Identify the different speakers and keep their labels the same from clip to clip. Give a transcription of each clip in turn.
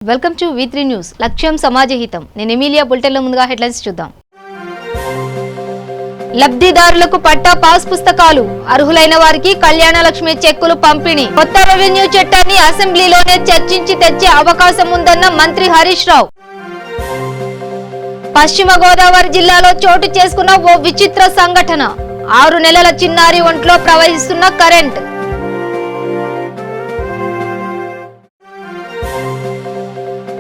Speaker 1: Welcome to V3 news. లక్ష్యం సమాజహితం. నేను Emilia. బులెటిన్లో ముందుగా హెడ్లైన్స్ చూద్దాం. లబ్ధిదారులకు పట్టా పాస్ పుస్తకాలు, అర్హులైన వారికి కళ్యాణ లక్ష్మి చెక్కులు పంపిణీ. కొత్త రెవెన్యూ చట్టాన్ని అసెంబ్లీలోనే చర్చించి తెచ్చే అవకాశం ఉందన్న మంత్రి హరీష్ రావు. పశ్చిమ గోదావరి జిల్లాలో చోటు చేసుకున్న ఓ విచిత్ర సంఘటన. 6 నెలల చిన్నారి ఒంట్లో ప్రవహిస్తున్న కరెంట్.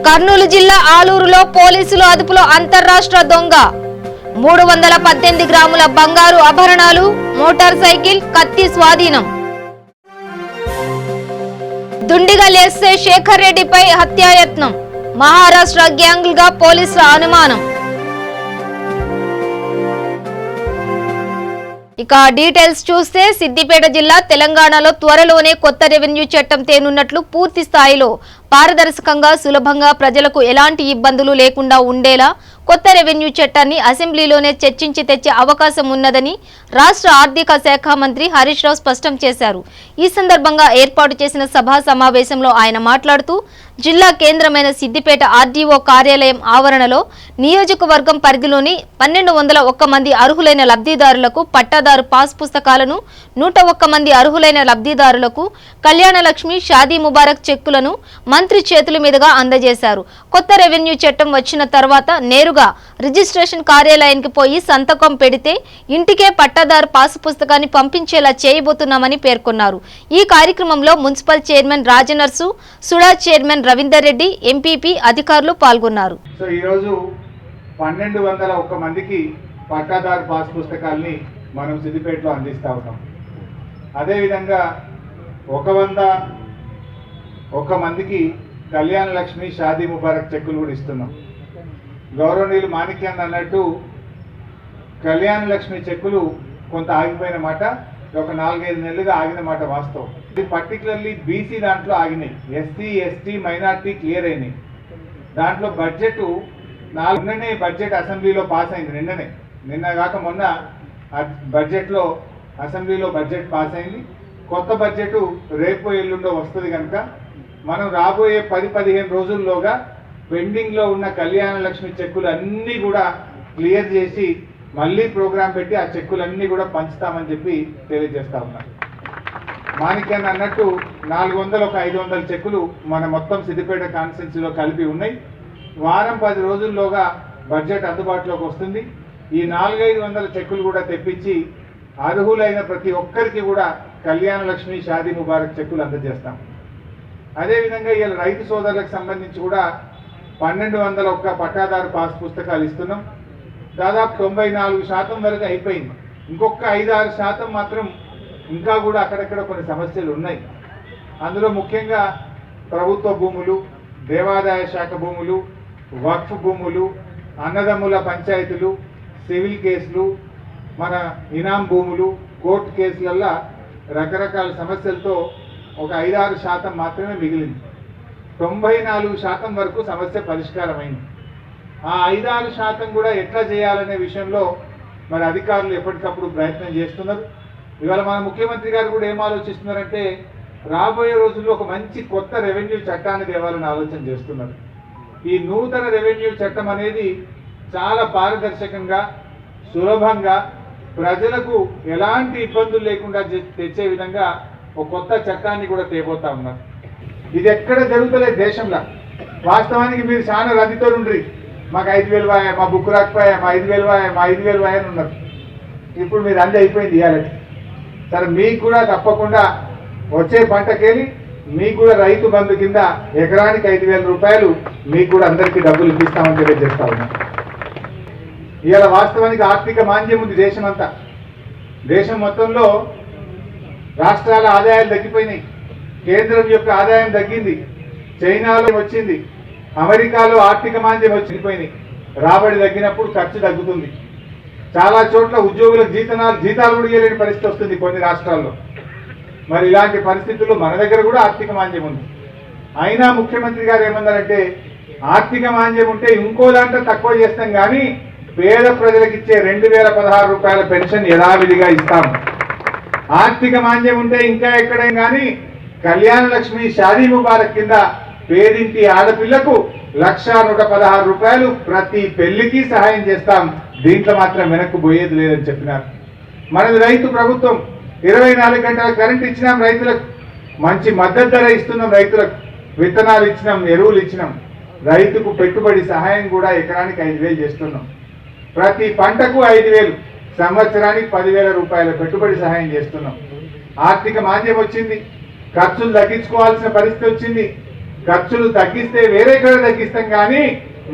Speaker 1: కర్నూలు జిల్లా ఆలూరులో పోలీసులు అదుపులో అంతర్రాష్ట్ర దొంగ. 318 గ్రాముల బంగారు ఆభరణాలు, మోటార్ సైకిల్, కత్తి స్వాధీనం. దుండిగల్ ఎస్ఐ శేఖర్ రెడ్డిపై హత్యాయత్నం. మహారాష్ట్ర గ్యాంగ్గా పోలీసుల అనుమానం. ఇక డీటెయిల్స్ చూస్తే సిద్దిపేట జిల్లా తెలంగాణలో త్వరలోనే కొత్త రెవెన్యూ చట్టం తేనున్నట్లు, పూర్తి స్థాయిలో పారదర్శకంగా సులభంగా ప్రజలకు ఎలాంటి ఇబ్బందులు లేకుండా ఉండేలా కొత్త రెవెన్యూ చట్టాన్ని అసెంబ్లీలోనే చర్చించి తెచ్చే అవకాశం ఉన్నదని రాష్ట్ర ఆర్థిక శాఖ మంత్రి హరీష్ రావు స్పష్టం చేశారు. ఈ సందర్భంగా ఏర్పాటు చేసిన సభా సమావేశంలో ఆయన మాట్లాడుతూ, జిల్లా కేంద్రమైన సిద్దిపేట ఆర్డీఓ కార్యాలయం ఆవరణలో నియోజకవర్గం పరిధిలోని 1201 మంది అర్హులైన లబ్ధిదారులకు పట్టాదారు పాస్ పుస్తకాలను, 101 మంది అర్హులైన లబ్ధిదారులకు కళ్యాణ లక్ష్మి, షాదీ ముబారక్ చెక్కులను మంత్రి చేతుల మీదుగా అందజేశారు. కొత్త రెవెన్యూ చట్టం వచ్చిన తర్వాత నేరుగా రిజిస్ట్రేషన్ కార్యాలయానికి పోయి సంతకం పెడితే ఇంటికే పట్టాదారు పాస్ పుస్తకాన్ని పంపించేలా చేయబోతున్నామని పేర్కొన్నారు. ఈ కార్యక్రమంలో municipal chairman Rajanarsu, SUDA chairman Ravinder Reddy, MPP అధికారులు పాల్గొన్నారు.
Speaker 2: సో ఈ రోజు 1201 మందికి పట్టాదారు పాస్ పుస్తకాల్ని మనం సిద్దిపేటలో అందిస్తా ఉన్నాం. అదేవిధంగా 101 మందికి కళ్యాణ లక్ష్మి, షాదీ ముబారక్ చెక్కులు కూడా ఇస్తున్నాం. గౌరవనీయులు మాణిక్యాన్ని అన్నట్టు కళ్యాణ లక్ష్మి చెక్కులు కొంత ఆగిపోయిన మాట, ఒక 4-5 నెలలుగా ఆగిన మాట వాస్తవం. ఇది పర్టికులర్లీ బీసీ దాంట్లో ఆగినాయి, ఎస్సీ, ఎస్టీ, మైనార్టీ క్లియర్ అయినాయి. దాంట్లో బడ్జెట్ నిన్ననే బడ్జెట్ అసెంబ్లీలో పాస్ అయింది. నిన్న కాక మొన్న బడ్జెట్లో అసెంబ్లీలో బడ్జెట్ పాస్ అయింది. కొత్త బడ్జెట్ రేపు ఎల్లుండో వస్తుంది కనుక మనం రాబోయే 10-15 రోజుల్లోగా పెండింగ్లో ఉన్న కళ్యాణ లక్ష్మి చెక్కులు అన్నీ కూడా క్లియర్ చేసి మళ్ళీ ప్రోగ్రాం పెట్టి ఆ చెక్కులన్నీ కూడా పంచుతామని చెప్పి తెలియజేస్తా ఉన్నారు. మాణిక్యాన్ని అన్నట్టు 400 ఒక 500 చెక్కులు మన మొత్తం సిద్దిపేట కాన్స్టిట్యున్సీలో కలిపి ఉన్నాయి. వారం 10 రోజుల్లోగా బడ్జెట్ అందుబాటులోకి వస్తుంది. ఈ 400-500 చెక్కులు కూడా తెప్పించి అర్హులైన ప్రతి ఒక్కరికి కూడా కళ్యాణ లక్ష్మి, షాదీ ముబారక్ చెక్కులు అందజేస్తాం. అదేవిధంగా ఇలా రైతు సోదరులకు సంబంధించి కూడా 1201 పట్టాదారు పాస్ పుస్తకాలు ఇస్తున్నాం. దాదాపు 94% వరకు అయిపోయింది. ఇంకొక 5-6% మాత్రం ఇంకా కూడా అక్కడక్కడ కొన్ని సమస్యలు ఉన్నాయి. అందులో ముఖ్యంగా ప్రభుత్వ భూములు, దేవాదాయ శాఖ భూములు, వక్ఫ్ భూములు, అన్నదమ్ముల పంచాయతీలు, సివిల్ కేసులు, మన ఇనాం భూములు, కోర్టు కేసులల్లో రకరకాల సమస్యలతో ఒక 5-6% మాత్రమే మిగిలింది. 94% వరకు సమస్య పరిష్కారమైంది. ఆ 5-6% కూడా ఎట్లా చేయాలనే విషయంలో మరి అధికారులు ఎప్పటికప్పుడు ప్రయత్నం చేస్తున్నారు. ఇవాళ మన ముఖ్యమంత్రి గారు కూడా ఏం ఆలోచిస్తున్నారంటే రాబోయే రోజుల్లో ఒక మంచి కొత్త రెవెన్యూ చట్టాన్ని తేవాలని ఆలోచన చేస్తున్నారు. ఈ నూతన రెవెన్యూ చట్టం అనేది చాలా పారదర్శకంగా, సులభంగా, ప్రజలకు ఎలాంటి ఇబ్బందులు లేకుండా తెచ్చే విధంగా ఒక కొత్త చట్టాన్ని కూడా తేబోతా ఉన్నారు. ఇది ఎక్కడ జరుగుతలేదు దేశంలో. వాస్తవానికి మీరు చాలా రద్దీతో ఉండ్రి, మాకు 5,000 వాయా, మా బుక్ రాకపోయా, మా 5,000 వాయా, మా 5,000 వాయా అని ఉన్నారు. ఇప్పుడు మీరు అంది అయిపోయింది ఇవ్వాలని. సరే, మీకు కూడా తప్పకుండా వచ్చే పంటకెళ్ళి మీకు కూడా రైతు బంధు కింద ఎకరానికి 5,000 రూపాయలు మీకు కూడా అందరికీ డబ్బులు ఇప్పిస్తామని తెలియజేస్తా ఉన్నాం. ఇవాళ వాస్తవానికి ఆర్థిక మాంద్యం ఉంది దేశమంతా. దేశం మొత్తంలో రాష్ట్రాల ఆదాయాలు తగ్గిపోయినాయి. కేంద్రం యొక్క ఆదాయం తగ్గింది. చైనాలో వచ్చింది, అమెరికాలో ఆర్థిక మాంద్యం వచ్చిపోయినాయి. రాబడి తగ్గినప్పుడు ఖర్చు తగ్గుతుంది. చాలా చోట్ల ఉద్యోగులకు జీతాలు కూడా ఇవ్వలేని పరిస్థితి వస్తుంది కొన్ని రాష్ట్రాల్లో. మరి ఇలాంటి పరిస్థితుల్లో మన దగ్గర కూడా ఆర్థిక మాంద్యం ఉంది. అయినా ముఖ్యమంత్రి గారు ఏమన్నారంటే ఆర్థిక మాంద్యం ఉంటే ఇంకో దాంట్లో తక్కువ చేస్తాం, కానీ పేద ప్రజలకు ఇచ్చే 2016 రూపాయల పెన్షన్ యథావిధిగా ఇస్తాము. ఆర్థిక మాంద్యం ఉంటే ఇంకా ఎక్కడైనా కానీ కళ్యాణ లక్ష్మి, షాదీ ముబారక్ కింద పేదింటి ఆడపిల్లకు 1,116 రూపాయలు ప్రతి పెళ్లికి సహాయం చేస్తాం, దీంట్లో మాత్రం వెనక్కు పోయేది లేదని చెప్పినారు. మనది రైతు ప్రభుత్వం, 24 గంటల కరెంట్ ఇచ్చినాం రైతులకు, మంచి మద్దతు ధర ఇస్తున్నాం రైతులకు, విత్తనాలు ఇచ్చినాం, ఎరువులు ఇచ్చినాం, రైతుకు పెట్టుబడి సహాయం కూడా ఎకరానికి 5,000 చేస్తున్నాం. ప్రతి పంటకు 5,000, సంవత్సరానికి 10,000 రూపాయల పెట్టుబడి సహాయం చేస్తున్నాం. ఆర్థిక మాంద్యం వచ్చింది, ఖర్చులు తగ్గించుకోవాల్సిన పరిస్థితి వచ్చింది. ఖర్చులు తగ్గిస్తే వేరే కడ తగ్గిస్తాం, కానీ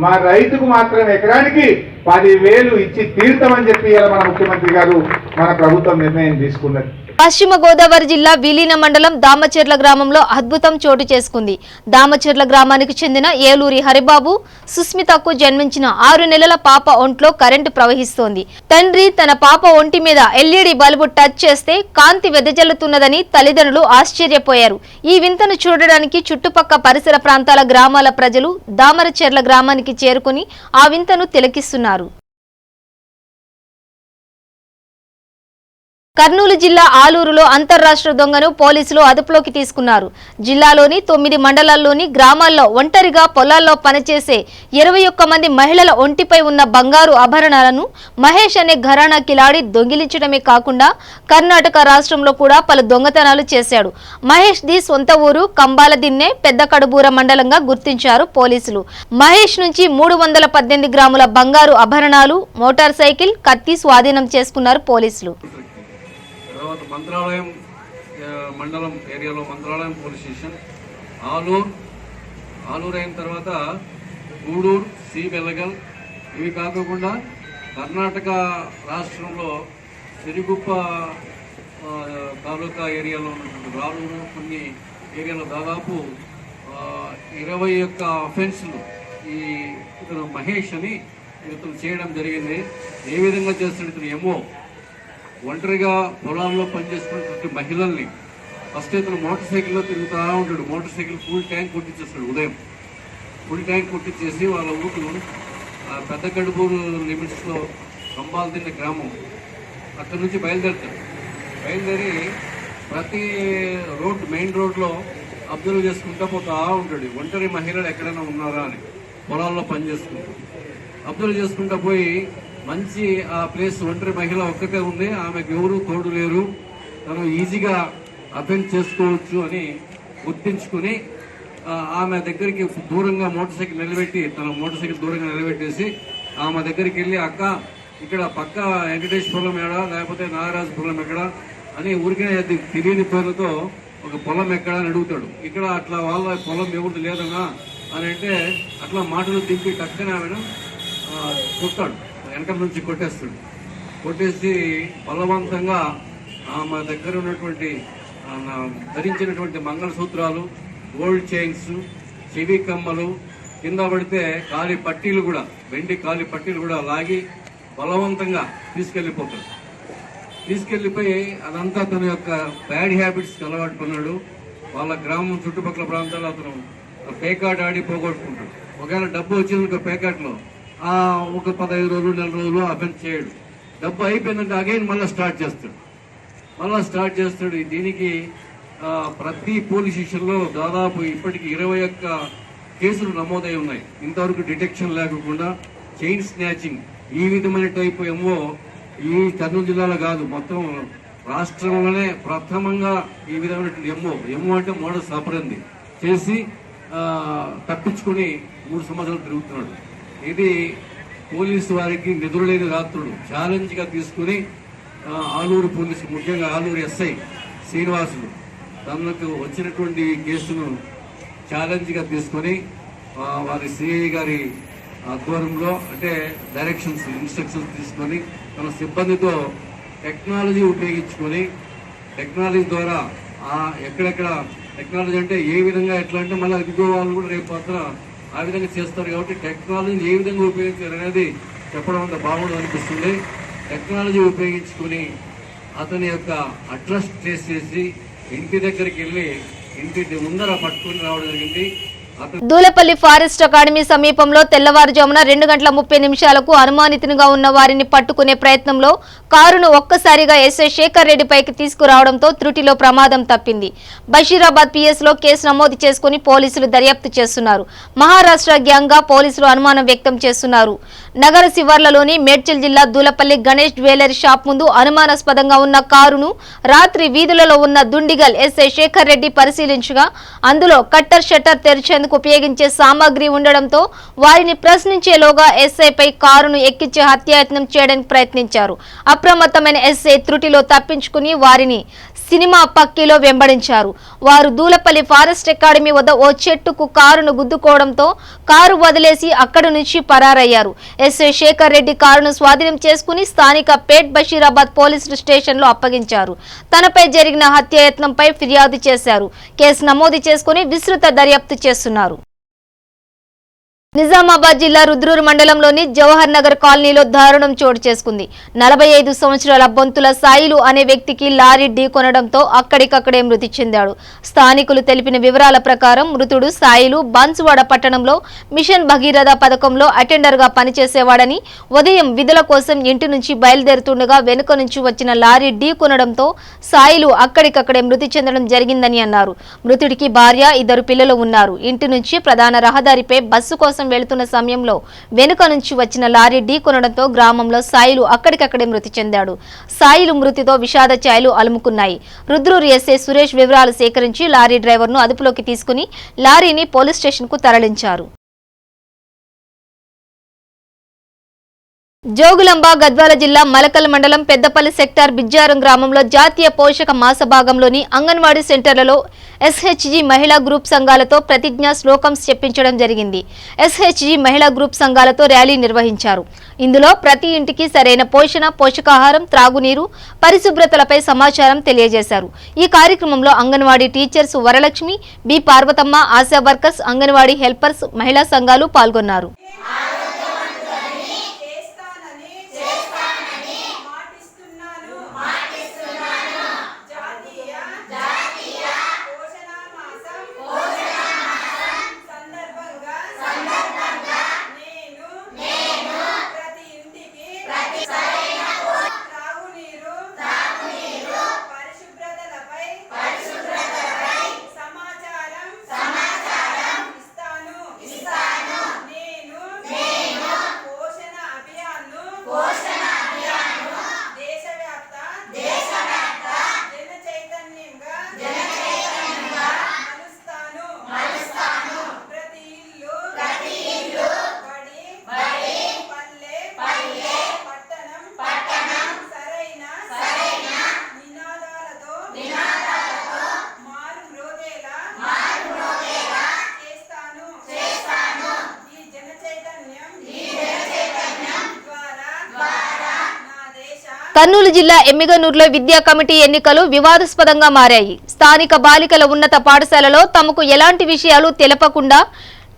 Speaker 2: మా రైతుకు మాత్రం ఎకరానికి 10,000 ఇచ్చి తీర్థమని చెప్పి ఇలా మన ముఖ్యమంత్రి గారు మన ప్రభుత్వం నిర్ణయం తీసుకున్నది.
Speaker 1: పశ్చిమ గోదావరి జిల్లా విలీన మండలం దామచెర్ల గ్రామంలో అద్భుతం చోటు చేసుకుంది. దామచెర్ల గ్రామానికి చెందిన ఏలూరి హరిబాబు సుస్మితకు జన్మించిన 6 నెలల పాప ఒంట్లో కరెంటు ప్రవహిస్తోంది. తండ్రి తన పాప ఒంటి మీద LED బల్బు టచ్ చేస్తే కాంతి వెదజల్లుతున్నదని తల్లిదండ్రులు ఆశ్చర్యపోయారు. ఈ వింతను చూడడానికి చుట్టుపక్క పరిసర ప్రాంతాల గ్రామాల ప్రజలు దామరచెర్ల గ్రామానికి చేరుకుని ఆ వింతను తిలకిస్తున్నారు. కర్నూలు జిల్లా ఆలూరులో అంతర్రాష్ట్ర దొంగను పోలీసులు అదుపులోకి తీసుకున్నారు. జిల్లాలోని 9 మండలాల్లోని గ్రామాల్లో ఒంటరిగా పొలాల్లో పనిచేసే 21 మంది మహిళల ఒంటిపై ఉన్న బంగారు ఆభరణాలను మహేష్ అనే ఘరానా కిలాడి దొంగిలించడమే కాకుండా కర్ణాటక రాష్ట్రంలో కూడా పలు దొంగతనాలు చేశాడు. మహేష్ ది సొంత ఊరు కంబాలదిన్నె పెద్ద కడుబూర మండలంగా గుర్తించారు పోలీసులు. మహేష్ నుంచి 318 గ్రాముల బంగారు ఆభరణాలు, మోటార్ సైకిల్, కత్తి స్వాధీనం చేసుకున్నారు పోలీసులు.
Speaker 3: తర్వాత మంత్రాలయం మండలం ఏరియాలో మంత్రాలయం పోలీస్ స్టేషన్, ఆలూరు అయిన తర్వాత గూడూరు, సి బెల్లగల్, ఇవి కాకుండా కర్ణాటక రాష్ట్రంలో సిరిగుప్ప తాలూకా ఏరియాలో ఉన్నటువంటి రాలూరు కొన్ని ఏరియాలో దాదాపు 21 అఫెన్స్లు ఈ ఇతను మహేష్ అని ఇతను చేయడం జరిగింది. ఏ విధంగా చేస్తున్న ఇతను ఏమో ఒంటరిగా పొలాల్లో పనిచేస్తున్నటువంటి మహిళల్ని ఫస్ట్ ఇతను మోటార్ సైకిల్లో తిరుగుతూ ఉంటాడు. మోటార్ సైకిల్ ఫుల్ ట్యాంక్ కొట్టించేస్తాడు. ఉదయం ఫుల్ ట్యాంక్ కొట్టించేసి వాళ్ళ ఊరు పెద్ద కడుపూరు లిమిట్స్లో కంబాలదిన్నె గ్రామం అక్కడి నుంచి బయలుదేరి ప్రతి మెయిన్ రోడ్లో అబ్జర్వ్ చేసుకుంటూ పోతా ఉంటాడు. ఒంటరి మహిళలు ఎక్కడైనా ఉన్నారా అని పొలాల్లో పనిచేసుకుంటూ అబ్జర్వ్ చేసుకుంటూ పోయి మంచి ఆ ప్లేస్ ఒంటరి మహిళ ఒక్కటే ఉంది, ఆమెకు ఎవరు తోడు లేరు, తను ఈజీగా అఫెన్స్ చేసుకోవచ్చు అని గుర్తించుకుని ఆమె దగ్గరికి దూరంగా మోటార్ సైకిల్ నిలబెట్టి తన మోటార్ సైకిల్ దూరంగా నిలబెట్టేసి ఆమె దగ్గరికి వెళ్ళి, అక్క ఇక్కడ పక్క వెంకటేశ్వరం ఎక్కడ లేకపోతే నాగరాజపురం ఎక్కడ అని ఊరికే తెలియని పేరుతో ఒక పొలం ఎక్కడ అని అడుగుతాడు. ఇక్కడ అట్లా వాళ్ళ పొలం ఎవరిది లేదన్నా అని అంటే అట్లా మాటలు దింపి టక్కనే ఆమెను కొట్టాడు. వెనక నుంచి కొట్టేసి బలవంతంగా ఆమె దగ్గర ఉన్నటువంటి ధరించినటువంటి మంగళసూత్రాలు, గోల్డ్ చైన్స్, చెవి కమ్మలు, కింద పడితే కాలి పట్టీలు కూడా, వెండి కాలి పట్టీలు కూడా లాగి బలవంతంగా తీసుకెళ్లిపోయి అదంతా తన యొక్క బ్యాడ్ హ్యాబిట్స్కి అలవాటు కొన్నాడు. వాళ్ళ గ్రామం చుట్టుపక్కల ప్రాంతాల్లో అతను పేకాట్ ఆడి పోగొట్టుకుంటాడు. ఒకవేళ డబ్బు వచ్చింది పేకాట్లో ఒక 15 రోజులు 4 రోజులు అఫెన్స్ చేయడు. డబ్బు అయిపోయిందంటే అగైన్ మళ్ళీ స్టార్ట్ చేస్తాడు. దీనికి ప్రతి పోలీస్ స్టేషన్లో దాదాపు ఇప్పటికి 21 కేసులు నమోదై ఉన్నాయి. ఇంతవరకు డిటెక్షన్ లేకుండా చైన్ స్నాచింగ్ ఈ విధమైన టైప్ ఏమో ఈ కర్నూలు జిల్లాలో కాదు, మొత్తం రాష్ట్రంలోనే ప్రథమంగా ఈ విధమైనటువంటి ఎమ్మో అంటే మోడల్ సాపరంది చేసి తప్పించుకుని 3 సంవత్సరాలు తిరుగుతున్నాడు. ఇది పోలీసు వారికి నిద్రలేని రాత్రులు ఛాలెంజ్గా తీసుకుని ఆలూరు పోలీసు, ముఖ్యంగా ఆలూరు ఎస్ఐ శ్రీనివాసులు తనకు వచ్చినటువంటి కేసును ఛాలెంజ్గా తీసుకొని వారి సిఐ గారి ఆధ్వర్యంలో అంటే ఇన్స్ట్రక్షన్స్ తీసుకొని తన సిబ్బందితో టెక్నాలజీ ఉపయోగించుకొని టెక్నాలజీ ద్వారా ఎక్కడెక్కడ టెక్నాలజీ అంటే ఏ విధంగా ఎట్లా అంటే మళ్ళీ ఇదిగో వాళ్ళు కూడా రేపు పత్ర ఆ విధంగా చేస్తారు. కాబట్టి టెక్నాలజీని ఏ విధంగా ఉపయోగించారు అనేది చెప్పడం అంత బాగుండదు అనిపిస్తుంది. టెక్నాలజీ ఉపయోగించుకొని అతని యొక్క అడ్రస్ ట్రేస్ చేసి ఇంటి దగ్గరికి వెళ్ళి ఇంటి ముందర పట్టుకుని రావడం జరిగింది.
Speaker 1: దూలపల్లి ఫారెస్ట్ అకాడమీ సమీపంలో తెల్లవారుజామున 2:30 అనుమానితునిగా ఉన్న వారిని పట్టుకునే ప్రయత్నంలో కారును ఒక్కసారిగా ఎస్ఐ శేఖర్ రెడ్డి పైకి తీసుకురావడంతో త్రుటిలో ప్రమాదం తప్పింది. బషీరాబాద్ పిఎస్ లో కేసు నమోదు చేసుకుని పోలీసులు దర్యాప్తు చేస్తున్నారు. మహారాష్ట్ర గ్యాంగ్ గా పోలీసులు అనుమానం వ్యక్తం చేస్తున్నారు. నగర శివార్లలోని మేడ్చల్ జిల్లా దూలపల్లి గణేష్ జ్యువెలరీ షాప్ ముందు అనుమానాస్పదంగా ఉన్న కారును రాత్రి వీధులలో ఉన్న దుండిగల్ ఎస్ఐ శేఖర్ రెడ్డి పరిశీలించగా అందులో కట్టర్ షట్టర్ తెరిచేందుకు ఉపయోగించే సామాగ్రి ఉండడంతో వారిని ప్రశ్నించేలోగా ఎస్ఐపై కారును ఎక్కించే హత్యాయత్నం చేయడానికి ప్రయత్నించారు. అప్రమత్తమైన ఎస్ఐ త్రుటిలో తప్పించుకుని వారిని సినిమా పక్కీలో వెంబడించారు. వారు దూలపల్లి ఫారెస్ట్ అకాడమీ వద్ద ఓ చెట్టుకు కారును గుద్దుకోవడంతో కారు వదిలేసి అక్కడి నుంచి పరారయ్యారు. ఎస్ఐ శేఖర్ రెడ్డి కారును స్వాధీనం చేసుకుని స్థానిక పేట్ బషీరాబాద్ పోలీసు స్టేషన్లో అప్పగించారు. తనపై జరిగిన హత్యాయత్నంపై ఫిర్యాదు చేశారు. కేసు నమోదు చేసుకుని విస్తృత దర్యాప్తు చేస్తున్నారు. నిజామాబాద్ జిల్లా రుద్రూరు మండలంలోని జవహర్ నగర్ కాలనీలో దారుణం చోటు చేసుకుంది. 45 సంవత్సరాల బొంతుల సాయిలు అనే వ్యక్తికి లారీ ఢీకొనడంతో అక్కడికక్కడే మృతి చెందాడు. స్థానికులు తెలిపిన వివరాల ప్రకారం మృతుడు సాయిలు బాన్సువాడ పట్టణంలో మిషన్ భగీరథ పథకంలో అటెండర్ గా పనిచేసేవాడని ఉదయం విధుల కోసం ఇంటి నుంచి బయలుదేరుతుండగా వెనుక నుంచి వచ్చిన లారీ ఢీకొనడంతో సాయిలు అక్కడికక్కడే మృతి చెందడం జరిగిందని అన్నారు. మృతుడికి భార్య, 2 పిల్లలు ఉన్నారు. ఇంటి నుంచి ప్రధాన రహదారిపై బస్సు కోసం వెళుతున్న సమయంలో వెనుక నుంచి వచ్చిన లారీ ఢీకొనడంతో గ్రామంలో సాయిలు అక్కడికక్కడే మృతి చెందాడు. సాయిలు మృతితో విషాద ఛాయలు అలుముకున్నాయి. రుద్రూరు ఎస్ఐ సురేష్ వివరాలు సేకరించి లారీ డ్రైవర్ను అదుపులోకి తీసుకుని లారీని పోలీస్ స్టేషన్కు తరలించారు. జోగులాంబ గద్వాల జిల్లా మలకల్ మండలం పెద్దపల్లి సెక్టార్ బిజ్జారం గ్రామంలో జాతీయ పోషక మాస భాగంలోని అంగన్వాడీ సెంటర్లలో ఎస్హెచ్జి మహిళా గ్రూప్ సంఘాలతో ప్రతిజ్ఞా శ్లోకం చెప్పించడం జరిగింది. ఎస్హెచ్జి మహిళా గ్రూప్ సంఘాలతో ర్యాలీ నిర్వహించారు. ఇందులో ప్రతి ఇంటికి సరైన పోషణ, పోషకాహారం, త్రాగునీరు, పరిశుభ్రతలపై సమాచారం తెలియజేశారు. ఈ కార్యక్రమంలో anganwadi teachers Varalakshmi, B Parvathamma, ASHA workers, anganwadi helpers, మహిళా సంఘాలు పాల్గొన్నారు. కర్నూలు జిల్లా ఎమ్మిగనూరులో విద్యా కమిటీ ఎన్నికలు వివాదాస్పదంగా మారాయి. స్థానిక బాలికల ఉన్నత పాఠశాలలో తమకు ఎలాంటి విషయాలు తెలపకుండా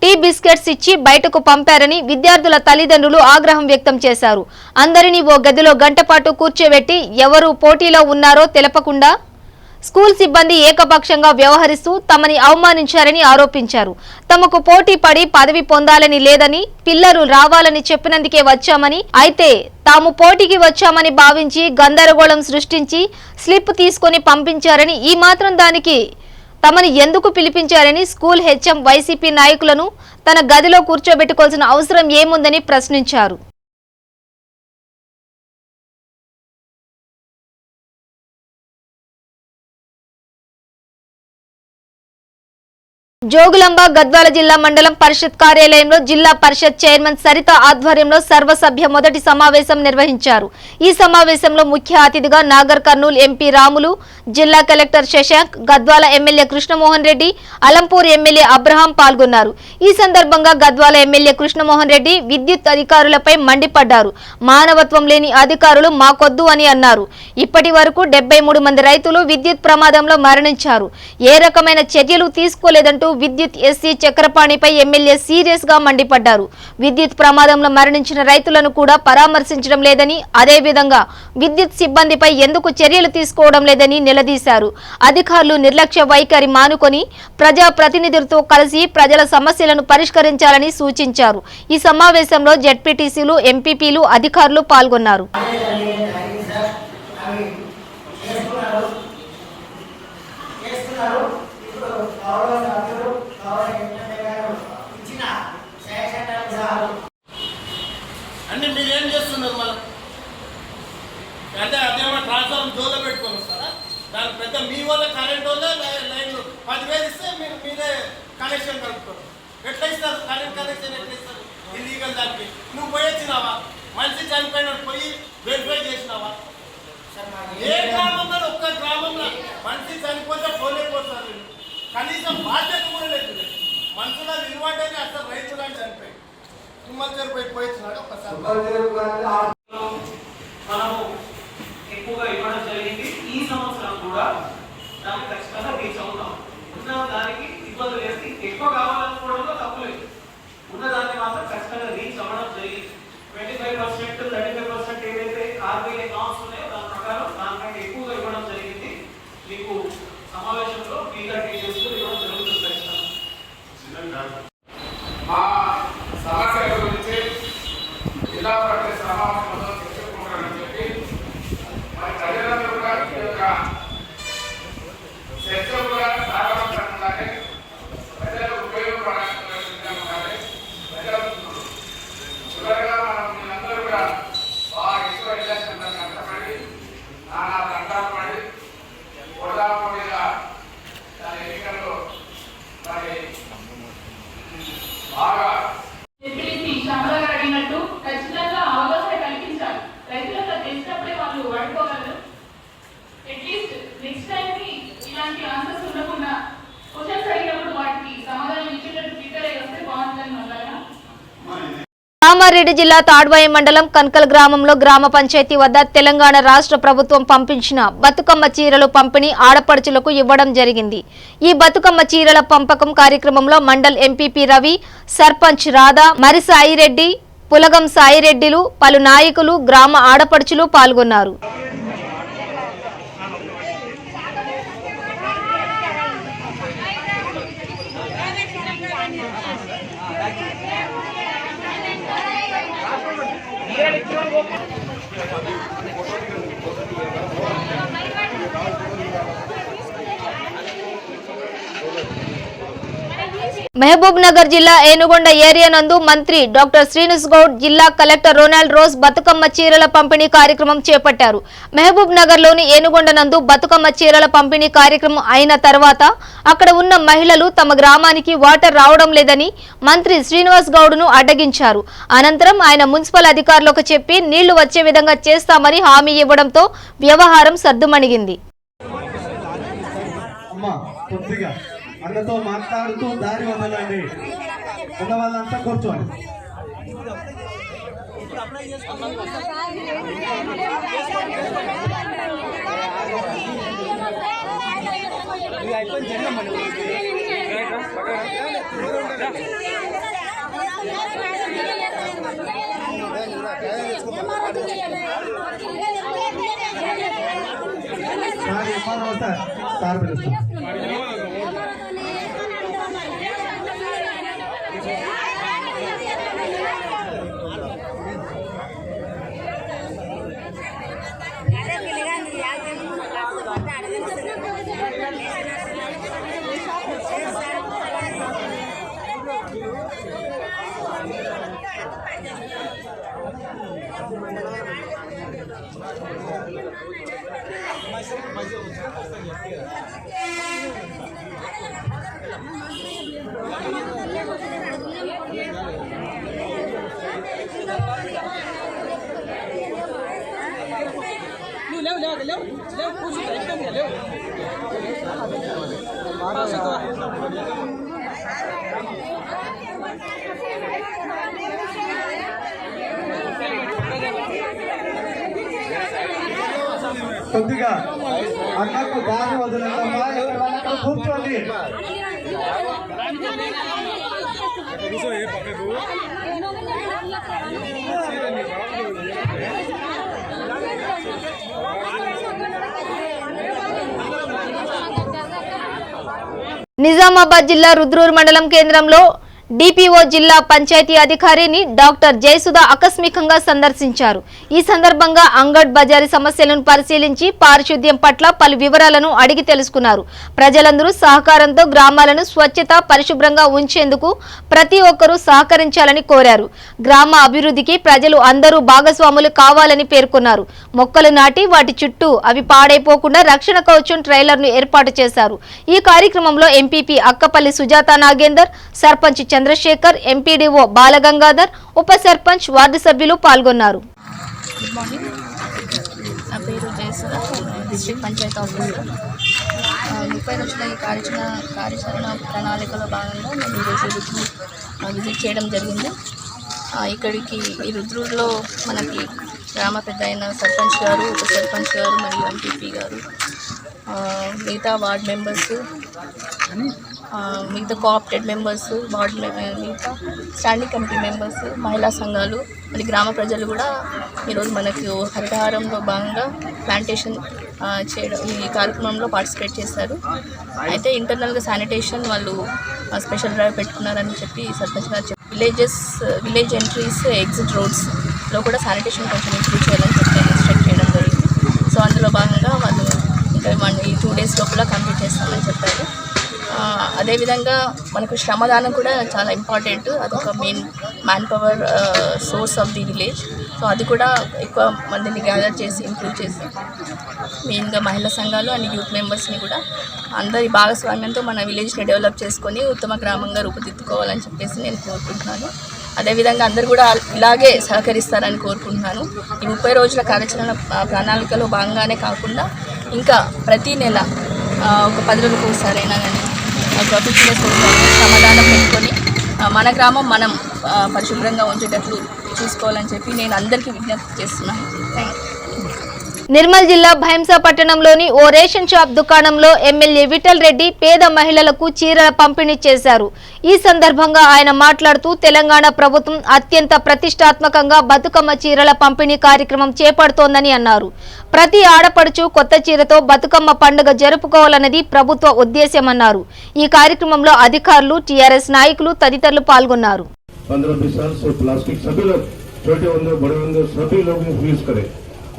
Speaker 1: టీ బిస్కెట్స్ ఇచ్చి బయటకు పంపారని విద్యార్థుల తల్లిదండ్రులు ఆగ్రహం వ్యక్తం చేశారు. అందరినీ ఓ గదిలో గంటపాటు కూర్చోబెట్టి ఎవరు పోటీలో ఉన్నారో తెలపకుండా స్కూల్ సిబ్బంది ఏకపక్షంగా వ్యవహరిస్తూ తమని అవమానించారని ఆరోపించారు. తమకు పోటీ పడి పదవి పొందాలని లేదని, పిల్లలు రావాలని చెప్పినందుకే వచ్చామని, అయితే తాము పోటీకి వచ్చామని భావించి గందరగోళం సృష్టించి స్లిప్ తీసుకొని పంపించారని, ఈ మాత్రం దానికి తమని ఎందుకు పిలిపించారని స్కూల్ హెచ్ఎం వైసీపీ నాయకులను తన గదిలో కూర్చోబెట్టుకోవాల్సిన అవసరం ఏముందని ప్రశ్నించారు. జోగులాంబ గద్వాల జిల్లా మండలం పరిషత్ కార్యాలయంలో జిల్లా పరిషత్ చైర్మన్ సరిత ఆధ్వర్యంలో సర్వసభ్య మొదటి సమావేశం నిర్వహించారు. ఈ సమావేశంలో ముఖ్య అతిథిగా నాగర్ కర్నూలు ఎంపీ రాములు, జిల్లా collector Shashank, Gadwal MLA Krishnamohan Reddy, Alampur MLA Abraham పాల్గొన్నారు. ఈ సందర్భంగా గద్వాల ఎమ్మెల్యే కృష్ణమోహన్ రెడ్డి విద్యుత్ అధికారులపై మండిపడ్డారు. మానవత్వం లేని అధికారులు మాకొద్దు అని అన్నారు. ఇప్పటి వరకు 73 మంది రైతులు విద్యుత్ ప్రమాదంలో మరణించారు. ఏ రకమైన చర్యలు తీసుకోలేదంటూ విద్యుత్ ఎస్సీ చక్రపాణిపై ఎమ్మెల్యే సీరియస్ గా మండిపడ్డారు. విద్యుత్ ప్రమాదంలో మరణించిన రైతులను కూడా పరామర్శించడం లేదని, అదేవిధంగా విద్యుత్ సిబ్బందిపై ఎందుకు చర్యలు తీసుకోవడం లేదని నిలదీశారు. అధికారులు నిర్లక్ష్య వైఖరి మానుకొని ప్రజా ప్రతినిధులతో కలిసి ప్రజల సమస్యలను పరిష్కరించాలని సూచించారు. ఈ సమావేశంలో జెడ్పీటీసీలు, ఎంపీపీలు, అధికారులు పాల్గొన్నారు.
Speaker 4: అంటే మీరు ఏం చేస్తున్నారు మళ్ళీ అంటే అదేమో ట్రాన్స్ఫార్మర్ జోలో పెట్టుకొని వస్తారా? దాని పెద్ద మీ వల్ల కరెంట్ వల్ల లైన్ 10,000 ఇస్తే మీరు మీరే కనెక్షన్ కలుపుతారు. ఎట్లా ఇస్తారు కరెంట్ కనెక్షన్? ఎట్లా ఇస్తారు ఇల్లీగల్ దానికి? నువ్వు పోయి వచ్చినావా? మనిషి చనిపోయినట్టు పోయి వెరిఫై చేసినావా? ఏ గ్రామంలో ఒక్క గ్రామంలో మనిషి చనిపోతే పోలేకపోతారు. కనీసం బాధ్యత కూడా లేదు. మనుషుల విలువంటేనే అసలు రైతులు అని చనిపోయి తుమ్మలు పోయిచ్చినాడు. ఒక్కసారి
Speaker 5: మనము ఎక్కువగా ఇవ్వడం జరిగింది. ఈ సంవత్సరం కూడా దానికి ఖచ్చితంగా రీచ్ అవుతాం. ఉన్న దానికి ఇబ్బందులు వేసి ఎక్కువ కావాలనుకోవడంలో తప్పులేదు. ఉన్నదాన్ని మాత్రం ఖచ్చితంగా రీచ్ అవ్వడం జరిగింది. 25%, 35% ఏదైతే RBI నామ్స్ ఉన్నాయో దాని ప్రకారం దానికంటే ఎక్కువగా ఇవ్వడం జరిగింది. మీకు సమావేశంలో క్లియర్ డీటెయిల్స్ ఇవ్వడం జరుగుతుంది. ఖచ్చితంగా
Speaker 6: మా సమస్యల గురించి జిల్లా పరిషత్ సమావేశంలో చర్చించుకుంటారని చెప్పి మరి ప్రజలందరూ కూడా ఈ యొక్క చర్చ కూడా సాగవంతంగానే ప్రజలకు ఉపయోగపడాలి. చివరిగా మనం మీరందరూ కూడా బాగా ఎక్కువ ఎలక్షన్ కష్టపడి నానా తంటాలు పడి పొడిగా దాని ఎన్నికల్లో మరి బాగా
Speaker 7: అడిగినట్టు ఖచ్చితంగా అవగాహన కల్పించాలి. రైతులకు తెలిసినప్పుడే వాళ్ళు వాడుకోగలరు. అట్లీస్ట్ నెక్స్ట్ టైం ఇలాంటి ఆన్సర్స్ ఉండకుండా క్వశ్చన్స్ అడిగినప్పుడు వాటికి సమాధానం ఇచ్చేటట్టు ప్రిపేర్ అయ్యి వస్తే బాగుంటుందని మళ్ళా.
Speaker 1: కామారెడ్డి జిల్లా తాడ్వాయి మండలం కన్కల్ గ్రామంలో గ్రామ పంచాయతీ వద్ద తెలంగాణ రాష్ట్ర ప్రభుత్వం పంపించిన బతుకమ్మ చీరలు పంపిణీ ఆడపడుచులకు ఇవ్వడం జరిగింది. ఈ బతుకమ్మ చీరల పంపకం కార్యక్రమంలో మండల్ ఎంపీపీ రవి, సర్పంచ్ రాధా, మరి సాయిరెడ్డి, పులగం సాయిరెడ్డిలు, పలు నాయకులు, గ్రామ ఆడపడుచులు పాల్గొన్నారు. మహబూబ్ నగర్ జిల్లా ఏనుగొండ ఏరియా నందు మంత్రి డాక్టర్ శ్రీనివాస్ గౌడ్, జిల్లా కలెక్టర్ రొనాల్డ్ రోజ్ బతుకమ్మ చీరల పంపిణీ కార్యక్రమం చేపట్టారు. మహబూబ్ నగర్ లోని ఏనుగొండ నందు బతుకమ్మ చీరల పంపిణీ కార్యక్రమం అయిన తర్వాత అక్కడ ఉన్న మహిళలు తమ గ్రామానికి వాటర్ రావడం లేదని మంత్రి శ్రీనివాస్ గౌడ్ ను అడ్డగించారు. అనంతరం ఆయన మున్సిపల్ అధికారులకు చెప్పి నీళ్లు వచ్చే విధంగా చేస్తామని హామీ ఇవ్వడంతో వ్యవహారం సద్దుమణిగింది.
Speaker 8: అన్నతో మాట్లాడుతూ దారి వదలండి. ఉన్న వాళ్ళంతా కూర్చోండి. సార్ పిలుస్తాం. కొద్దిగా అన్నకు దారి వదిలేదమ్మా, కూర్చోండి.
Speaker 1: నిజామాబాద్ జిల్లా రుద్రూర్ మండలం కేంద్రంలో డిపిఓ జిల్లా పంచాయతీ అధికారిని డాక్టర్ జయసుధ ఆకస్మికంగా సందర్శించారు. ఈ సందర్భంగా అంగడ్ బజారీ సమస్యలను పరిశీలించి పారిశుద్ధ్యం పట్ల పలు వివరాలను అడిగి తెలుసుకున్నారు. ప్రజలందరూ సహకారంతో గ్రామాలను స్వచ్ఛత పరిశుభ్రంగా ఉంచేందుకు ప్రతి ఒక్కరూ సహకరించాలని కోరారు. గ్రామ అభివృద్ధికి ప్రజలు అందరూ భాగస్వాములు కావాలని పేర్కొన్నారు. మొక్కలు నాటి వాటి చుట్టూ అవి పాడైపోకుండా రక్షణ కవచం ట్రైలర్ను ఏర్పాటు చేశారు. ఈ కార్యక్రమంలో ఎంపీపీ అక్కపల్లి సుజాత నాగేందర్, సర్పంచ్ చంద్రశేఖర్, ఎంపీడీఓ బాలగంగాధర్, ఉప సర్పంచ్, వార్డు సభ్యులు పాల్గొన్నారు.
Speaker 9: గుడ్ మార్నింగ్, నా పేరు జయసుధ, డిస్ట్రిక్ట్ పంచాయతీ ఆఫీసర్. 30 రోజుల ఈ కార్యాచరణ ప్రణాళికలో భాగంగా మేము ఈరోజు విజిట్ చేయడం జరిగింది. ఇక్కడికి ఈ రుద్రూరులో మనకి గ్రామ పెద్ద అయిన సర్పంచ్ గారు, ఉప సర్పంచ్ గారు మరియు ఎంపీపీ గారు, మిగతా వార్డ్ మెంబర్స్, మిగతా కోఆప్టెడ్ మెంబర్స్, మిగతా స్టాండింగ్ కమిటీ మెంబర్స్, మహిళా సంఘాలు, మళ్ళీ గ్రామ ప్రజలు కూడా ఈరోజు మనకు హరితహారంలో భాగంగా ప్లాంటేషన్ చేయడం ఈ కార్యక్రమంలో పార్టిసిపేట్ చేశారు. అయితే ఇంటర్నల్గా శానిటేషన్ వాళ్ళు స్పెషల్ డ్రైవ్ పెట్టుకున్నారని చెప్పి సర్పంచ్ గారు విలేజ్ ఎంట్రీస్, ఎగ్జిట్ రోడ్స్లో కూడా శానిటేషన్ కొంచెం ఇంప్రూవ్ చేయాలని చెప్పి ఇన్స్ట్రక్ట్ చేయడం జరిగింది. సో అందులో భాగంగా వాళ్ళు ఇంకా ఈ 2 days లోపల కంప్లీట్ చేస్తామని చెప్పారు. అదేవిధంగా మనకు శ్రమదానం కూడా చాలా ఇంపార్టెంట్. అదొక main man power source of the village. So అది కూడా ఎక్కువ మందిని గ్యాదర్ చేసి ఇంప్రూవ్ చేసి మెయిన్గా మహిళా సంఘాలు అండ్ యూత్ మెంబర్స్ని కూడా అందరి భాగస్వామ్యంతో మన విలేజ్ని డెవలప్ చేసుకొని ఉత్తమ గ్రామంగా రూపుదిద్దుకోవాలని చెప్పేసి నేను కోరుకుంటున్నాను. అదేవిధంగా అందరూ కూడా ఇలాగే సహకరిస్తారని కోరుకుంటున్నాను. ఈ 30 రోజుల కార్యాచరణ ప్రణాళికలో భాగంగానే కాకుండా ఇంకా ప్రతి నెల ఒక 10 రోజులకు ఒకసారైనా కానీ ఒక 15 days ఒకసారి శ్రమదానం పెట్టుకొని మన గ్రామం మనం పరిశుభ్రంగా ఉంచేటట్లు చూసుకోవాలని చెప్పి నేను అందరికీ విజ్ఞప్తి చేస్తున్నాను. Thank you.
Speaker 1: నిర్మల్ జిల్లా భైంసా పట్టణంలోని ఓ రేషన్ షాప్ దుకాణంలో ఎమ్మెల్యే విఠల్ రెడ్డి పేద మహిళలకు చీరల పంపిణీ చేశారు. ఈ సందర్భంగా ఆయన మాట్లాడుతూ తెలంగాణ ప్రభుత్వం అత్యంత ప్రతిష్టాత్మకంగా బతుకమ్మ చీరల పంపిణీ కార్యక్రమం చేపడుతోందని అన్నారు. ప్రతి ఆడపడుచు కొత్త చీరతో బతుకమ్మ పండుగ జరుపుకోవాలన్నది ప్రభుత్వ ఉద్దేశ్యమన్నారు. ఈ కార్యక్రమంలో అధికారులు, టీఆర్ఎస్ నాయకులు తదితరులు పాల్గొన్నారు.
Speaker 10: 15-20 साल से प्लास्टिक सभी लोग, छोटे होंगे बड़े होंगे, सभी लोग यूज करें.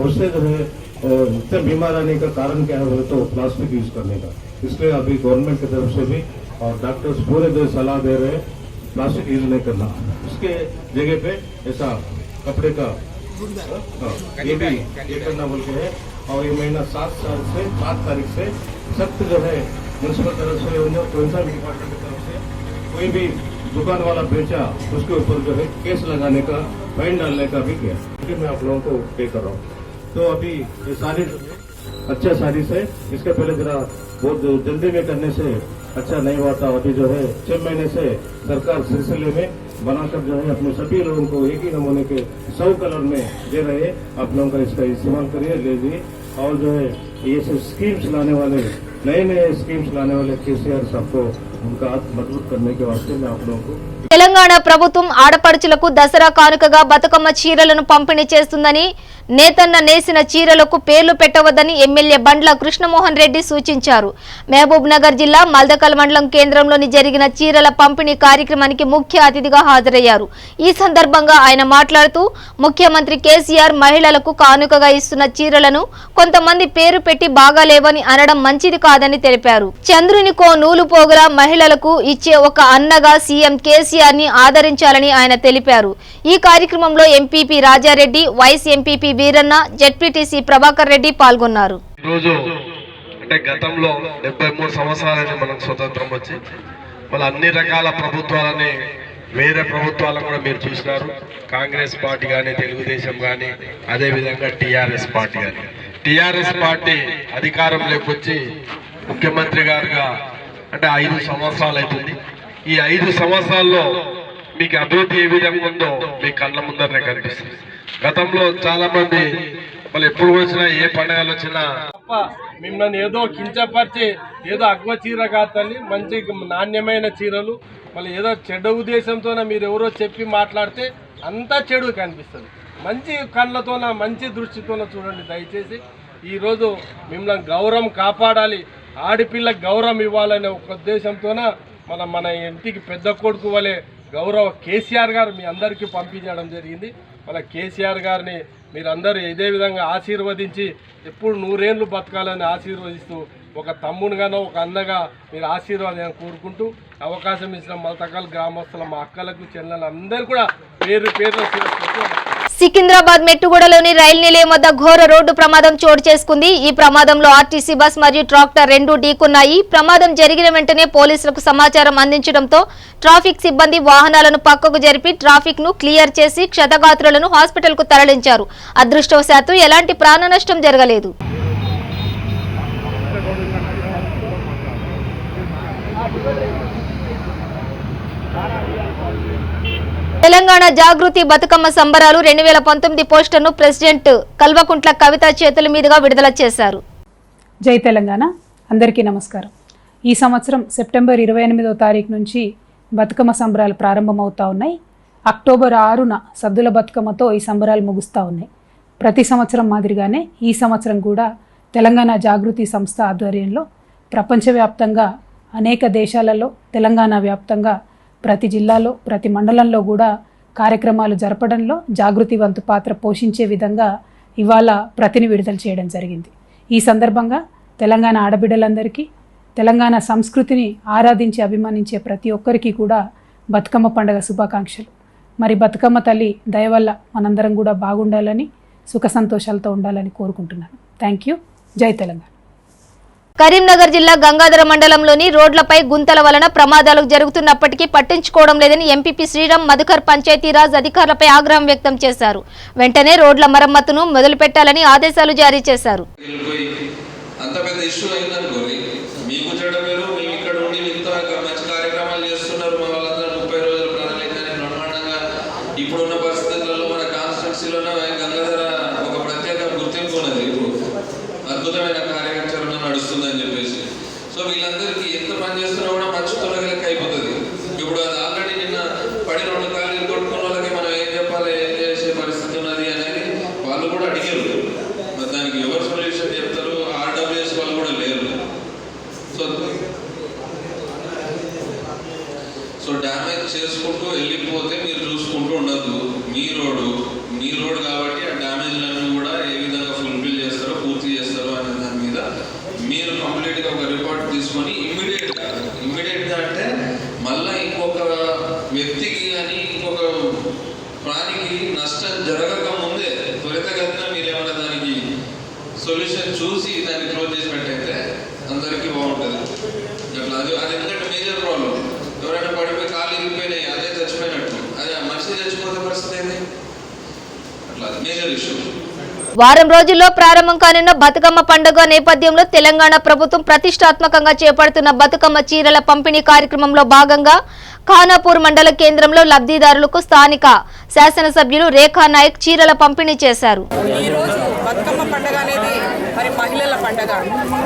Speaker 10: उससे जो है इतने बीमार आने का कारण क्या है तो प्लास्टिक यूज करने का. इसलिए अभी गवर्नमेंट की तरफ से भी और डॉक्टर्स पूरे जो सलाह दे रहे हैं प्लास्टिक यूज नहीं करना. उसके जगह पे ऐसा कपड़े का ये भी ये करना बोल के है. और ये महीना 7 तारीख से सख्त जो है म्यूनसिपल तरफ से कौन सा भी डिपार्टमेंट की तरफ से कोई भी दुकान वाला बेचा उसके ऊपर जो है केस लगाने का, फाइन डालने का भी किया. मैं आप लोगों को पे कर रहा हूँ. तो अभी ये सारी अच्छा सारी से इसके पहले जरा बहुत जल्दी में करने से अच्छा नहीं हुआ था. अभी जो है 6 महीने से सरकार सिलसिले में बनाकर जो है अपने सभी लोगों को एक ही नमूने के 100 कलर में दे रहे हैं. आप लोगों का इसका इस्तेमाल करिए, ले लीजिए. और जो है ये सब स्कीम्स लाने वाले, नए स्कीम्स लाने वाले केसीआर सबको उनका हाथ मजबूत करने के वास्ते मैं आप लोगों को.
Speaker 1: తెలంగాణ ప్రభుత్వం ఆడపడుచులకు దసరా కానుకగా బతుకమ్మ చీరలను పంపిణీ చేస్తుందని, నేతన్న నేసిన చీరలకు పేర్లు పెట్టవద్దని ఎమ్మెల్యే బండ్ల కృష్ణమోహన్ రెడ్డి సూచించారు. మహబూబ్ నగర్ జిల్లా మల్దకల్ మండలం కేంద్రంలోని జరిగిన చీరల పంపిణీ కార్యక్రమానికి ముఖ్య అతిథిగా హాజరయ్యారు. ఈ సందర్భంగా ఆయన మాట్లాడుతూ ముఖ్యమంత్రి కేసీఆర్ మహిళలకు కానుకగా ఇస్తున్న చీరలను కొంతమంది పేరు పెట్టి బాగాలేవని అనడం మంచిది కాదని తెలిపారు. చంద్రునికో నూలు పోగులా మహిళలకు ఇచ్చే ఒక అన్నగా సీఎం కేసీఆర్ ని ఆదరించాలని ఆయన తెలిపారు. ఈ కార్యక్రమంలో MPP Raja Reddy, vice MPP Veeranna, ZPTC Prabhakar Reddy పాల్గొన్నారు.
Speaker 11: ఈరోజు అంటే గతంలో 73 సంవత్సరాలని మనకు స్వతంత్రం వచ్చి మళ్ళీ అన్ని రకాల ప్రభుత్వాలని, వేరే ప్రభుత్వాలను కూడా మీరు చూసినారు. కాంగ్రెస్ పార్టీ కానీ, తెలుగుదేశం కానీ, అదేవిధంగా టీఆర్ఎస్ పార్టీ కానీ. టీఆర్ఎస్ పార్టీ అధికారంలోకి వచ్చి ముఖ్యమంత్రి గారుగా అంటే 5 సంవత్సరాలు అవుతుంది. ఈ 5 సంవత్సరాల్లో మీకు అభివృద్ధి ఏ విధంగా ఉందో మీ కళ్ళ ముందరనే కనిపిస్తుంది. గతంలో చాలా మంది వాళ్ళు ఎప్పుడు వచ్చినా, ఏ పండుగలు వచ్చినా
Speaker 12: తప్ప మిమ్మల్ని ఏదో కించపరిచి ఏదో అగ్వ చీర కాదు తల్లి, మంచి నాణ్యమైన చీరలు. మళ్ళీ ఏదో చెడ్డ ఉద్దేశంతోనే మీరు ఎవరో చెప్పి మాట్లాడితే అంతా చెడు కనిపిస్తుంది. మంచి కళ్ళతోన మంచి దృష్టితోన చూడండి దయచేసి. ఈరోజు మిమ్మల్ని గౌరవం కాపాడాలి, ఆడపిల్లకి గౌరవం ఇవ్వాలనే ఒక ఉద్దేశంతోన మన ఇంటికి పెద్ద కొడుకు వలె గౌరవ కేసీఆర్ గారు మీ అందరికీ పంపించడం జరిగింది. మన కేసీఆర్ గారిని మీరందరూ ఇదే విధంగా ఆశీర్వదించి ఎప్పుడు 100 ఏళ్ళు బతకాలని ఆశీర్వదిస్తూ ఒక తమ్మునిగానో ఒక అన్నగా మీరు ఆశీర్వాదం కోరుకుంటూ అవకాశం ఇచ్చిన మల్తకల్ గ్రామస్తుల మా అక్కలకు చెల్లెలు అందరూ కూడా పేరు పేరు.
Speaker 1: సికింద్రాబాద్ మెట్టుగూడలోని రైలు నిలయం వద్ద ఘోర రోడ్డు ప్రమాదం చోటు చేసుకుంది. ఈ ప్రమాదంలో ఆర్టీసీ బస్ మరియు ట్రాక్టర్ రెండూ ఢీకొన్నాయి. ప్రమాదం జరిగిన వెంటనే పోలీసులకు సమాచారం అందించడంతో ట్రాఫిక్ సిబ్బంది వాహనాలను పక్కకు జరిపి ట్రాఫిక్ ను క్లియర్ చేసి క్షతగాత్రులను హాస్పిటల్ కు తరలించారు. అదృష్టవశాత్తు ఎలాంటి ప్రాణ నష్టం జరగలేదు. తెలంగాణ జాగృతి బతుకమ్మ సంబరాలు 2019 పోస్టర్ను ప్రెసిడెంట్ కల్వకుంట్ల కవిత చేతుల మీదుగా విడుదల చేశారు.
Speaker 13: జై తెలంగాణ, అందరికీ నమస్కారం. ఈ సంవత్సరం సెప్టెంబర్ 28వ తారీఖు నుంచి బతుకమ్మ సంబరాలు ప్రారంభమవుతా ఉన్నాయి. అక్టోబర్ 6న సద్దుల బతుకమ్మతో ఈ సంబరాలు ముగుస్తూ ఉన్నాయి. ప్రతి సంవత్సరం మాదిరిగానే ఈ సంవత్సరం కూడా తెలంగాణ జాగృతి సంస్థ ఆధ్వర్యంలో ప్రపంచవ్యాప్తంగా అనేక దేశాలలో తెలంగాణ వ్యాప్తంగా ప్రతి జిల్లాలో ప్రతి మండలంలో కూడా కార్యక్రమాలు జరపడంలో జాగృతి వంతు పాత్ర పోషించే విధంగా ఇవాళ ప్రతిని విడుదల చేయడం జరిగింది. ఈ సందర్భంగా తెలంగాణ ఆడబిడ్డలందరికీ తెలంగాణ సంస్కృతిని ఆరాధించి అభిమానించే ప్రతి ఒక్కరికి కూడా బతుకమ్మ పండుగ శుభాకాంక్షలు. మరి బతుకమ్మ తల్లి దయ వల్ల మనందరం కూడా బాగుండాలని సుఖ సంతోషాలతో ఉండాలని కోరుకుంటున్నాను. Thank you. జై తెలంగాణ.
Speaker 1: కరీంనగర్ జిల్లా గంగాధర మండలంలోని రోడ్లపై గుంతల వలన ప్రమాదాలు జరుగుతున్నప్పటికీ పట్టించుకోవడం లేదని ఎంపీపీ శ్రీరామ్ మధుకర్ పంచాయతీరాజ్ అధికారులపై ఆగ్రహం వ్యక్తం చేశారు. వెంటనే రోడ్ల మరమ్మతును మొదలుపెట్టాలని ఆదేశాలు జారీ చేశారు.
Speaker 14: అద్భుతమైన కార్యాచరణ నడుస్తుందని చెప్పేసి సో వీళ్ళందరికీ ఎంత పని చేస్తున్నా కూడా మంచి తొలగలకి అయిపోతుంది. ఇప్పుడు అది ఆల్రెడీ నిన్న పడి 2 కాళ్ళు కొట్టుకున్న వాళ్ళకి మనం ఏం చెప్పాలి, ఏం చేసే పరిస్థితి ఉన్నది అనేది వాళ్ళు కూడా అడిగారు. దానికి ఎవరు సొల్యూషన్ చెప్తారు? ఆర్డబ్ల్యూఎస్ వాళ్ళు కూడా లేరు. సో డ్యామేజ్ చేసుకుంటూ వెళ్ళిపోతే మీరు చూసుకుంటూ ఉండద్దు. మీ రోడ్ కాబట్టి ఆ డ్యామేజ్లన్నీ కూడా ఏ విధంగా ఫుల్ఫిల్ చేస్తారో పూర్తి చేస్తారో అనే దాని మీద మీరు కంప్లీట్గా ఒక రిపోర్ట్ తీసుకొని ఇమ్మీడియట్గా అంటే మళ్ళీ ఇంకొక వ్యక్తికి కానీ ఇంకొక ప్రాణికి నష్టం జరగక ముందే త్వరితగతిన మీరేమన్నా దానికి సొల్యూషన్ చూసి దాన్ని క్లోజ్ చేసి పెట్టయితే అందరికీ బాగుంటుంది. అది ఎందుకంటే మేజర్ ప్రాబ్లం. ఎవరైనా పడిపోయి కాళ్ళు ఇరిగిపోయినాయి, అదే చచ్చిపోయినట్టు. అదే మనిషి చచ్చిపోతే పరిస్థితి ఏంటి? అట్లా అది మేజర్ ఇష్యూ.
Speaker 1: వారం రోజుల్లో ప్రారంభం కానున్న బతుకమ్మ పండుగ నేపథ్యంలో తెలంగాణ ప్రభుత్వం ప్రతిష్టాత్మకంగా చేపడుతున్న బతుకమ్మ చీరల పంపిణీ కార్యక్రమంలో భాగంగా ఖానాపూర్ మండల కేంద్రంలో లబ్ధిదారులకు స్థానిక శాసనసభ్యులు రేఖా నాయక్ చీరల పంపిణీ చేశారు.
Speaker 15: బతుకమ్మ పండుగ అనేది మరి మహిళల పండుగ.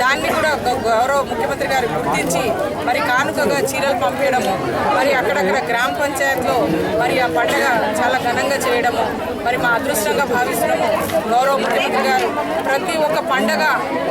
Speaker 15: దాన్ని కూడా గౌరవ ముఖ్యమంత్రి గారు గుర్తించి మరి కానుకగా చీరలు పంపించడము, మరి అక్కడక్కడ గ్రామ పంచాయత్లో మరి ఆ పండుగ చాలా ఘనంగా చేయడము మరి మా అదృష్టంగా భావిస్తున్నాము. గౌరవ ముఖ్యమంత్రి గారు ప్రతి ఒక్క పండుగ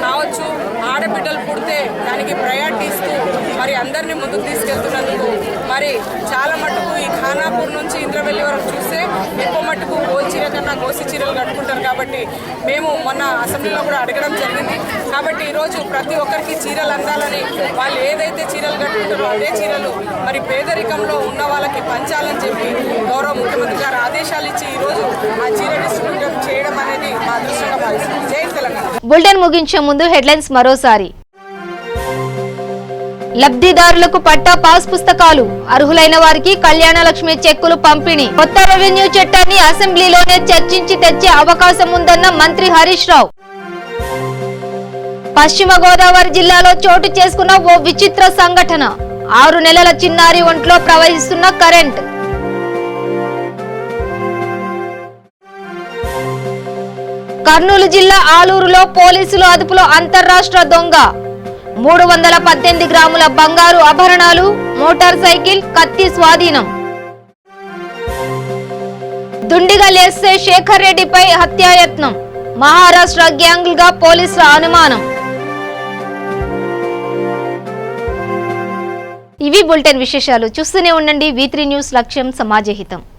Speaker 15: కావచ్చు ఆడబిడ్డలు పుడితే దానికి ప్రయారిటీ ఇస్తూ మరి అందరినీ ముందుకు తీసుకెళ్తున్నందుకు మరి చాలా మటుకు ఈ ఖానాపూర్ నుంచి ఇంద్రవెల్లి వరకు చూస్తే ఎక్కువ మటుకు గోల్ చీర కన్నా గోసి చీరలు కట్టుకుంటారు. కాబట్టి మేము మొన్న అసెంబ్లీలో కూడా అడగడం జరిగింది. కాబట్టి ఈరోజు ప్రతి ఒక్కరికి చీరలు అందాలని, వాళ్ళు ఏదైతే చీరలు కట్టుకుంటారో అదే చీరలు మరి పేదరికంలో ఉన్న వాళ్ళకి పంచాలని చెప్పి గౌరవ ముఖ్యమంత్రి గారు ఆదేశాలు ఇచ్చి ఈరోజు ఆ చీర డిస్ట్రిబ్యూట్ చేయడం అనేది మా అదృష్టంగా భావిస్తున్నాం. జై తెలంగాణ.
Speaker 1: బులెటిన్ ముగించే ముందు హెడ్లైన్స్ మరోసారి. లబ్ధిదారులకు పట్టా పాస్ పుస్తకాలు, అర్హులైన వారికి కళ్యాణ లక్ష్మి చెక్కులు పంపిణీ. కొత్త రెవెన్యూ చట్టాన్ని అసెంబ్లీలోనే చర్చించి తెచ్చే అవకాశం ఉందన్న మంత్రి హరీష్ రావు. పశ్చిమ గోదావరి జిల్లాలో చోటు చేసుకున్న ఓ విచిత్ర సంఘటన. 6 నెలల చిన్నారి ఒంట్లో ప్రవహిస్తున్న కరెంట్. కర్నూలు జిల్లా ఆలూరులో పోలీసులు అదుపులో అంతర్రాష్ట్ర దొంగ 318 గ్రాముల బంగారు ఆభరణాలు, మోటార్ సైకిల్, కత్తి స్వాధీనం. దుండిగల్ ఎస్ఐ శేఖర్ రెడ్డిపై హత్యాయత్నం, మహారాష్ట్ర గ్యాంగ్గా పోలీసుల అనుమానం. ఇవి బులెటిన్ విశేషాలు. చూస్తూనే ఉండండి V3 న్యూస్, లక్ష్యం సమాజహితం.